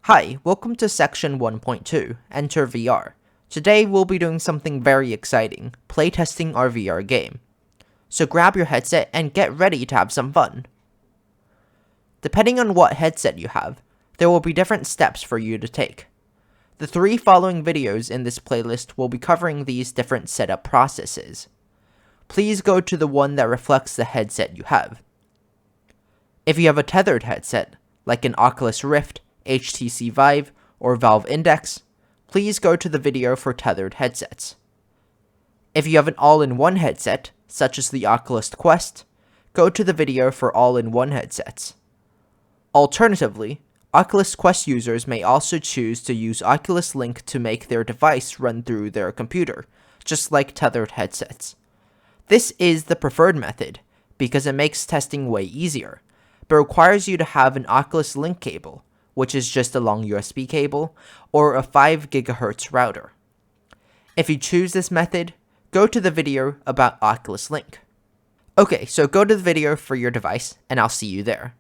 Hi, welcome to section 1.2, Enter VR. Today we'll be doing something very exciting, playtesting our VR game. So grab your headset and get ready to have some fun. Depending on what headset you have, there will be different steps for you to take. The 3 following videos in this playlist will be covering these different setup processes. Please go to the one that reflects the headset you have. If you have a tethered headset, like an Oculus Rift, HTC Vive, or Valve Index, please go to the video for tethered headsets. If you have an all-in-one headset, such as the Oculus Quest, go to the video for all-in-one headsets. Alternatively, Oculus Quest users may also choose to use Oculus Link to make their device run through their computer, just like tethered headsets. This is the preferred method, because it makes testing way easier, but requires you to have an Oculus Link cable, which is just a long USB cable, or a 5 GHz router. If you choose this method, go to the video about Oculus Link. Okay, so go to the video for your device, and I'll see you there.